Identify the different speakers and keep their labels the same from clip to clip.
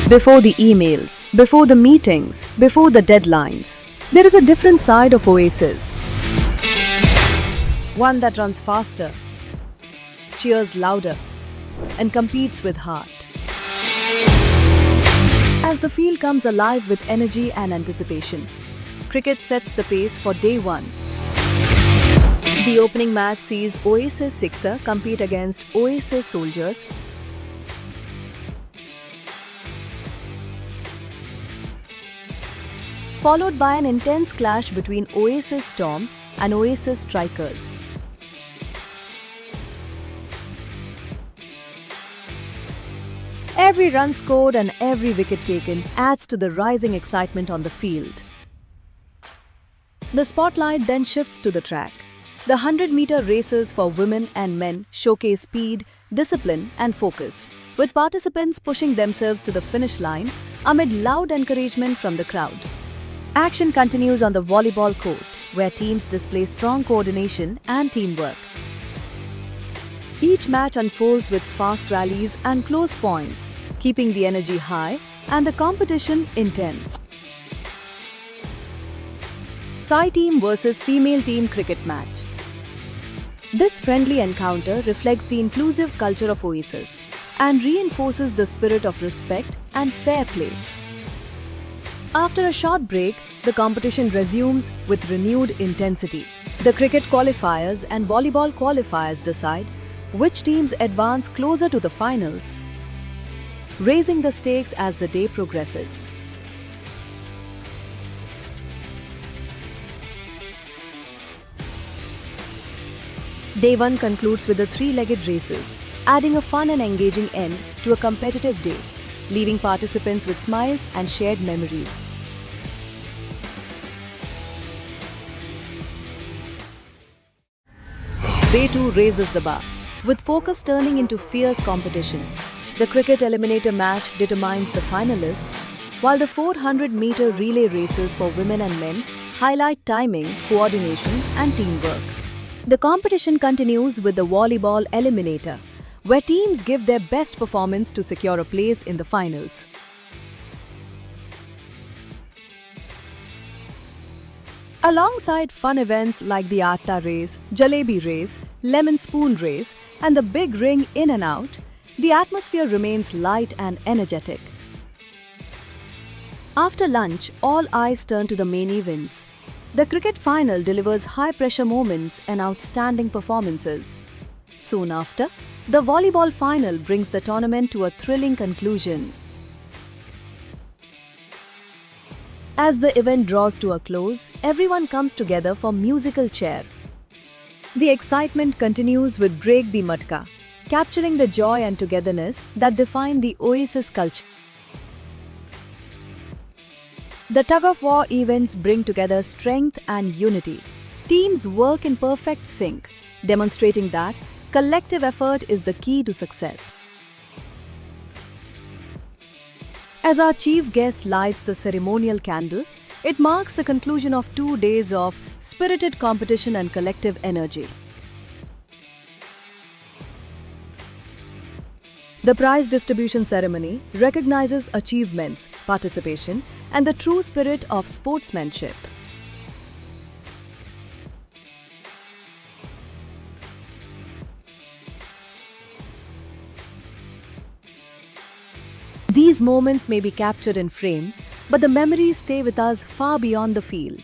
Speaker 1: Before the emails, before the meetings, before the deadlines, there is a different side of Oasis. One that runs faster, cheers louder, and competes with heart. As the field comes alive with energy and anticipation, cricket sets the pace for day one. The opening match sees Oasis Sixer compete against Oasis Soldiers, followed by an intense clash between Oasis Storm and Oasis Strikers. Every run scored and every wicket taken adds to the rising excitement on the field. The spotlight then shifts to the track. The 100-meter races for women and men showcase speed, discipline and focus, with participants pushing themselves to the finish line amid loud encouragement from the crowd. Action continues on the volleyball court, where teams display strong coordination and teamwork. Each match unfolds with fast rallies and close points, keeping the energy high and the competition intense. Sai team versus female team cricket match. This friendly encounter reflects the inclusive culture of Oasis and reinforces the spirit of respect and fair play. After a short break, the competition resumes with renewed intensity. The cricket qualifiers and volleyball qualifiers decide which teams advance closer to the finals, raising the stakes as the day progresses. Day 1 concludes with the three-legged races, adding a fun and engaging end to a competitive day, leaving participants with smiles and shared memories. Day 2 raises the bar, with focus turning into fierce competition. The cricket eliminator match determines the finalists, while the 400-meter relay races for women and men highlight timing, coordination and teamwork. The competition continues with the volleyball eliminator, where teams give their best performance to secure a place in the finals. Alongside fun events like the Atta race, Jalebi race, Lemon Spoon race, and the big ring in and out, the atmosphere remains light and energetic. After lunch, all eyes turn to the main events. The cricket final delivers high-pressure moments and outstanding performances. Soon after, the volleyball final brings the tournament to a thrilling conclusion. As the event draws to a close, everyone comes together for musical chair. The excitement continues with Break the Matka, capturing the joy and togetherness that define the Oasis culture. The tug-of-war events bring together strength and unity. Teams work in perfect sync, demonstrating that collective effort is the key to success. As our chief guest lights the ceremonial candle, it marks the conclusion of 2 days of spirited competition and collective energy. The prize distribution ceremony recognizes achievements, participation, and the true spirit of sportsmanship. These moments may be captured in frames, but the memories stay with us far beyond the field.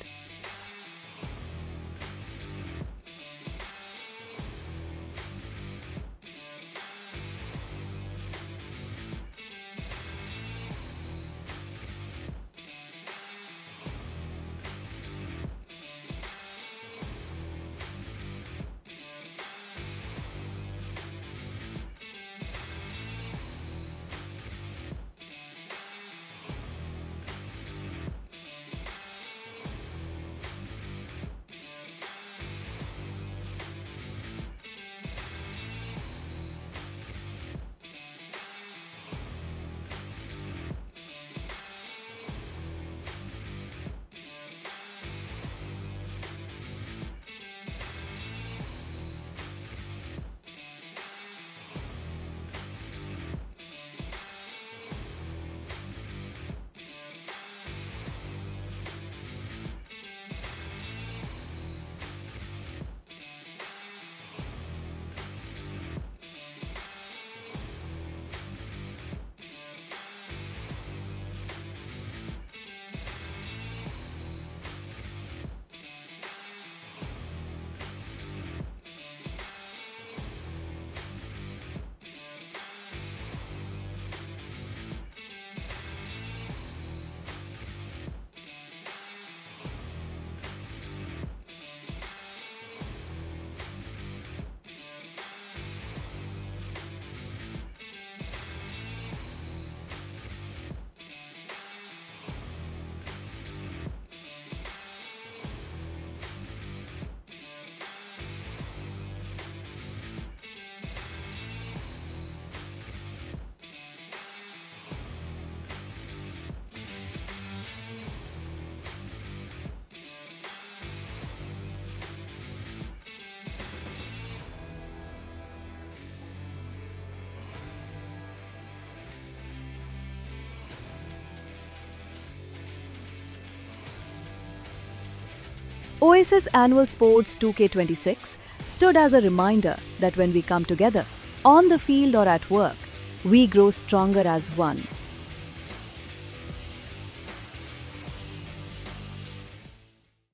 Speaker 1: Oasis Annual Sports 2K26 stood as a reminder that when we come together, on the field or at work, we grow stronger as one.